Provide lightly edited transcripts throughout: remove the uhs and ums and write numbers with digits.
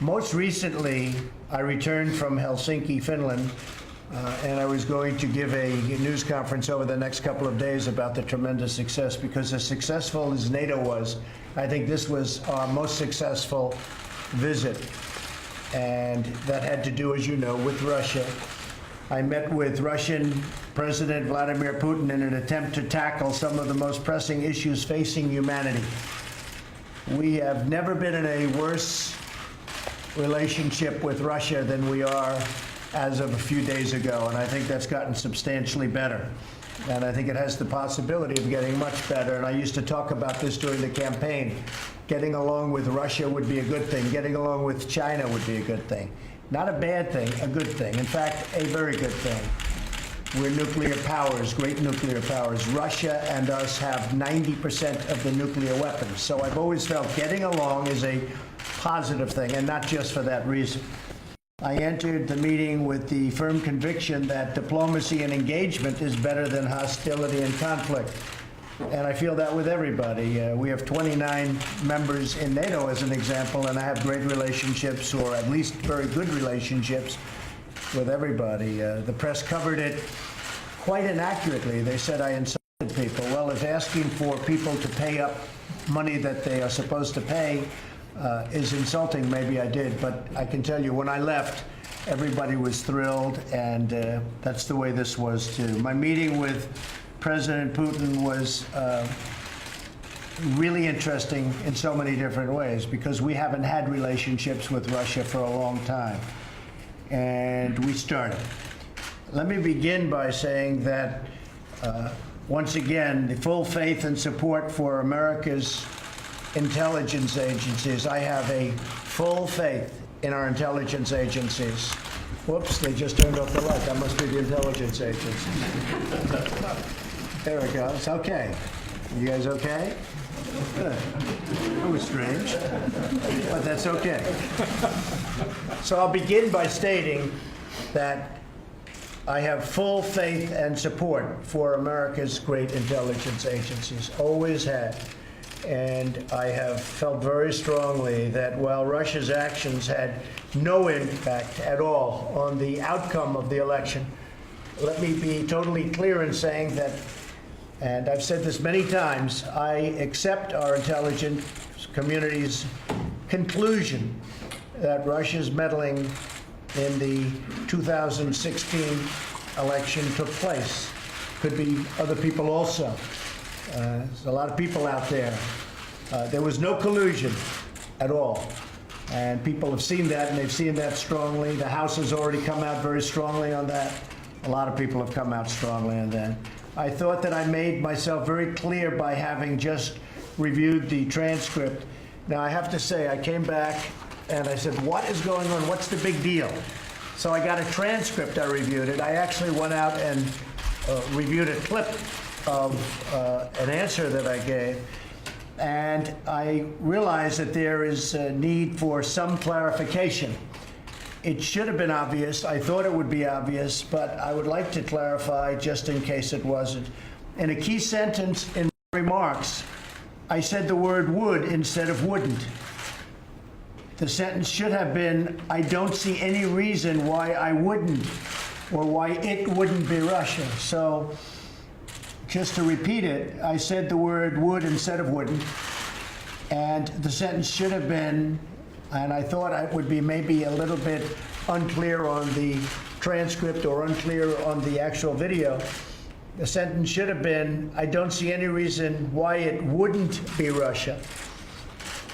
Most recently, I returned from Helsinki, Finland, and I was going to give a news conference over the next couple of days about the tremendous success, because as successful as NATO was, I think this was our most successful visit. And that had to do, as you know, with Russia. I met with Russian President Vladimir Putin in an attempt to tackle some of the most pressing issues facing humanity. We have never been in a worse relationship with Russia than we are as of a few days ago, and I think that's gotten substantially better. And I think it has the possibility of getting much better. And I used to talk about this during the campaign. Getting along with Russia would be a good thing. Getting along with China would be a good thing. Not a bad thing, a good thing. In fact, a very good thing. We're nuclear powers, great nuclear powers. Russia and us have 90% of the nuclear weapons. So I've always felt getting along is a positive thing, and not just for that reason. I entered the meeting with the firm conviction that diplomacy and engagement is better than hostility and conflict. And I feel that with everybody. We have 29 members in NATO, as an example, and I have great relationships, or at least very good relationships, with everybody. The press covered it quite inaccurately. They said I insulted people. Well, if asking for people to pay up money that they are supposed to pay is insulting, maybe I did. But I can tell you, when I left, everybody was thrilled, and that's the way this was, too. My meeting with President Putin was really interesting in so many different ways, because we haven't had relationships with Russia for a long time. And we started. Let me begin by saying that, once again, the full faith and support for America's intelligence agencies. I have a full faith in our intelligence agencies. Whoops, they just turned off the light. That must be the intelligence agencies. There we go. It's okay. You guys okay? Good. That was strange, but that's okay. So I'll begin by stating that I have full faith and support for America's great intelligence agencies. Always had. And I have felt very strongly that while Russia's actions had no impact at all on the outcome of the election, let me be totally clear in saying that, and I've said this many times, I accept our intelligence community's conclusion that Russia's meddling in the 2016 election took place. Could be other people also. There's a lot of people out there. There was no collusion at all. And people have seen that, and they've seen that strongly. The House has already come out very strongly on that. A lot of people have come out strongly on that. I thought that I made myself very clear by having just reviewed the transcript. Now, I have to say, I came back and I said, what is going on? What's the big deal? So I got a transcript, I reviewed it. I actually went out and reviewed a clip of an answer that I gave, and I realized that there is a need for some clarification. It should have been obvious. I thought it would be obvious, but I would like to clarify just in case it wasn't. In a key sentence in my remarks, I said the word would instead of wouldn't. The sentence should have been, I don't see any reason why I wouldn't, or why it wouldn't be Russia. So, just to repeat it, I said the word would instead of wouldn't, and the sentence should have been, and I thought it would be maybe a little bit unclear on the transcript or unclear on the actual video. The sentence should have been, I don't see any reason why it wouldn't be Russia.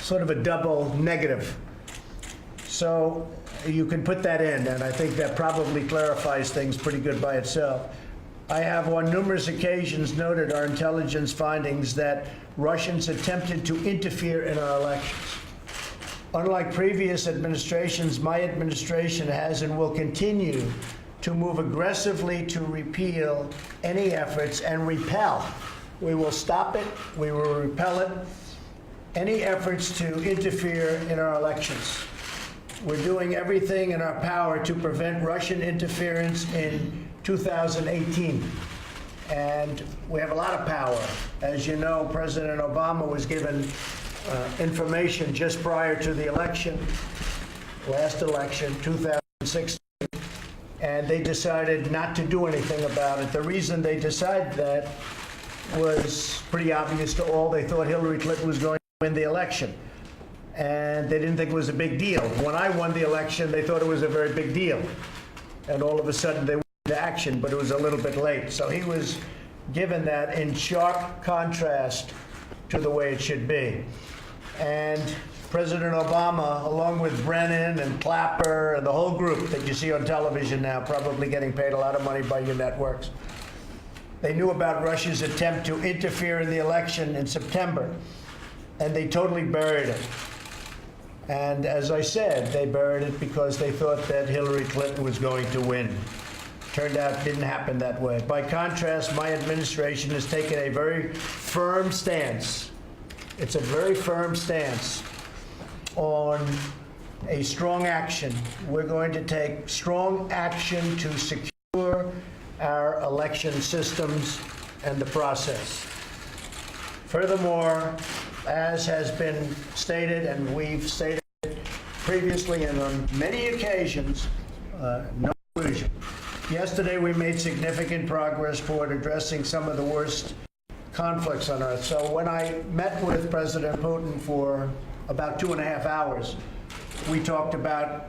Sort of a double negative. So you can put that in, and I think that probably clarifies things pretty good by itself. I have on numerous occasions noted our intelligence findings that Russians attempted to interfere in our elections. Unlike previous administrations, my administration has and will continue to move aggressively to repeal any efforts and repel. We will stop it, we will repel it, any efforts to interfere in our elections. We're doing everything in our power to prevent Russian interference in 2018. And we have a lot of power. As you know, President Obama was given information just prior to the election last election, 2016, and they decided not to do anything about it. The reason they decided that was pretty obvious to all. They thought Hillary Clinton was going to win the election, and they didn't think it was a big deal. When I won the election, they thought it was a very big deal, and all of a sudden they went into action, but it was a little bit late. So he was given that in sharp contrast to the way it should be. And President Obama, along with Brennan and Clapper and the whole group that you see on television now, probably getting paid a lot of money by your networks, they knew about Russia's attempt to interfere in the election in September, and they totally buried it. And as I said, they buried it because they thought that Hillary Clinton was going to win. Turned out it didn't happen that way. By contrast, my administration has taken a very firm stance. It's a very firm stance on a strong action. We're going to take strong action to secure our election systems and the process. Furthermore, as has been stated, and we've stated previously and on many occasions, no illusion. Yesterday, we made significant progress toward addressing some of the worst conflicts on earth. So when I met with President Putin for about 2.5 hours, we talked about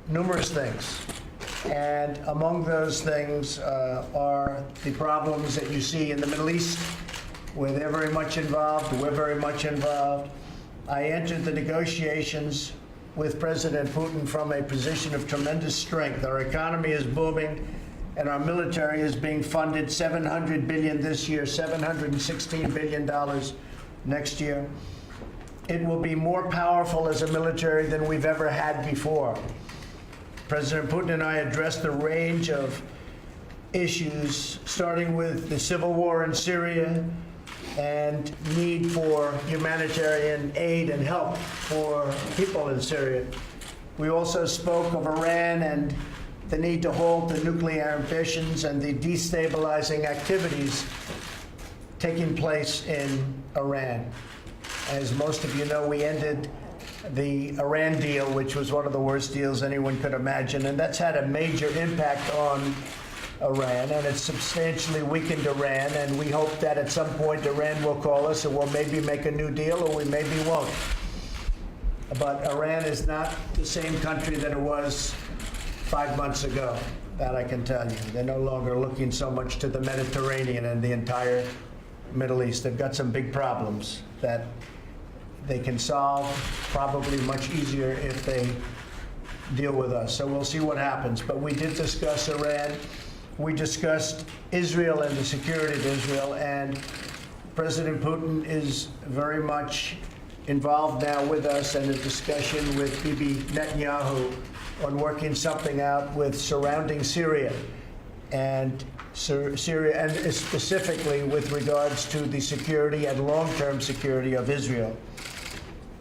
numerous things. And among those things are the problems that you see in the Middle East, where they're very much involved, we're very much involved. I entered the negotiations with President Putin from a position of tremendous strength. Our economy is booming, and our military is being funded $700 billion this year, $716 billion next year. It will be more powerful as a military than we've ever had before. President Putin and I addressed a range of issues, starting with the civil war in Syria and need for humanitarian aid and help for people in Syria. We also spoke of Iran and the need to halt the nuclear ambitions and the destabilizing activities taking place in Iran. As most of you know, we ended the Iran deal, which was one of the worst deals anyone could imagine, and that's had a major impact on Iran, and it's substantially weakened Iran, and we hope that at some point Iran will call us and we'll maybe make a new deal, or we maybe won't. But Iran is not the same country that it was 5 months ago, that I can tell you. They're no longer looking so much to the Mediterranean and the entire Middle East. They've got some big problems that they can solve probably much easier if they deal with us. So we'll see what happens. But we did discuss Iran. We discussed Israel and the security of Israel. And President Putin is very much involved now with us in a discussion with Bibi Netanyahu on working something out with surrounding Syria and specifically with regards to the security and long-term security of Israel.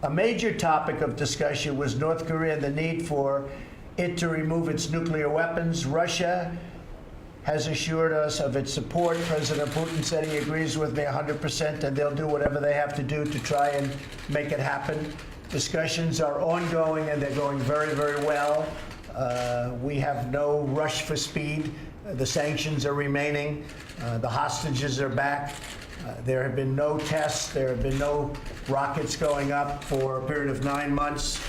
A major topic of discussion was North Korea and the need for it to remove its nuclear weapons. Russia has assured us of its support. President Putin said he agrees with me 100%, and they'll do whatever they have to do to try and make it happen. Discussions are ongoing, and they're going very, very well. We have no rush for speed. The sanctions are remaining. The hostages are back. There have been no tests. There have been no rockets going up for a period of 9 months.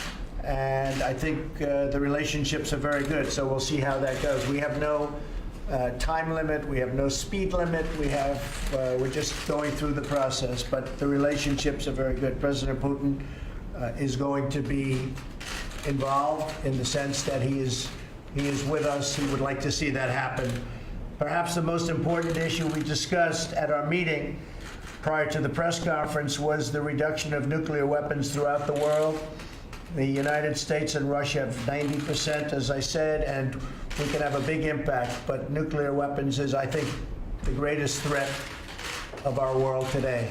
And I think the relationships are very good. So we'll see how that goes. We have no time limit. We have no speed limit. We're just going through the process. But the relationships are very good. President Putin is going to be involved in the sense that he is with us. He would like to see that happen. Perhaps the most important issue we discussed at our meeting prior to the press conference was the reduction of nuclear weapons throughout the world. The United States and Russia have 90%, as I said, and we can have a big impact. But nuclear weapons is, I think, the greatest threat of our world today.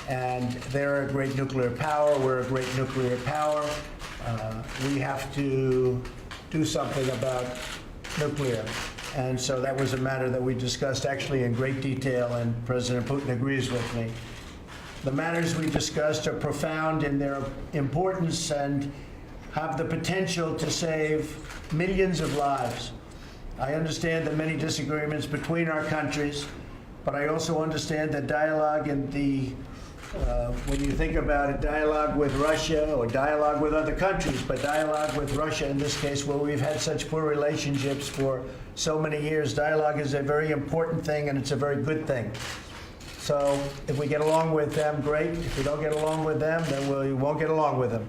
And they're a great nuclear power. We're a great nuclear power. We have to do something about nuclear. And so that was a matter that we discussed actually in great detail, and President Putin agrees with me. The matters we discussed are profound in their importance and have the potential to save millions of lives. I understand the many disagreements between our countries, but I also understand that dialogue and when you think about it, dialogue with Russia or dialogue with other countries, but dialogue with Russia in this case, where we've had such poor relationships for so many years, dialogue is a very important thing and it's a very good thing. So if we get along with them, great. If we don't get along with them, then we won't get along with them.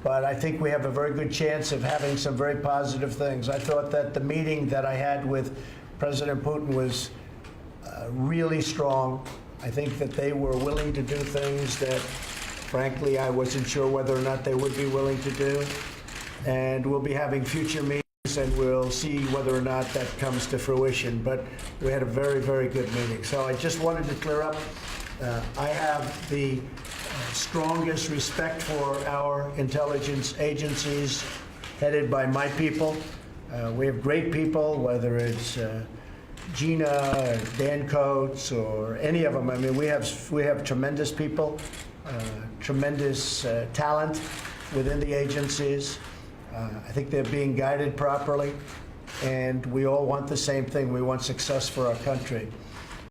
But I think we have a very good chance of having some very positive things. I thought that the meeting that I had with President Putin was really strong. I think that they were willing to do things that, frankly, I wasn't sure whether or not they would be willing to do. And we'll be having future meetings, and we'll see whether or not that comes to fruition. But we had a very, very good meeting. So I just wanted to clear up. I have the strongest respect for our intelligence agencies headed by my people. We have great people, whether it's Gina, Dan Coates, or any of them. I mean, we have tremendous people, tremendous talent within the agencies. I think they're being guided properly, and we all want the same thing. We want success for our country.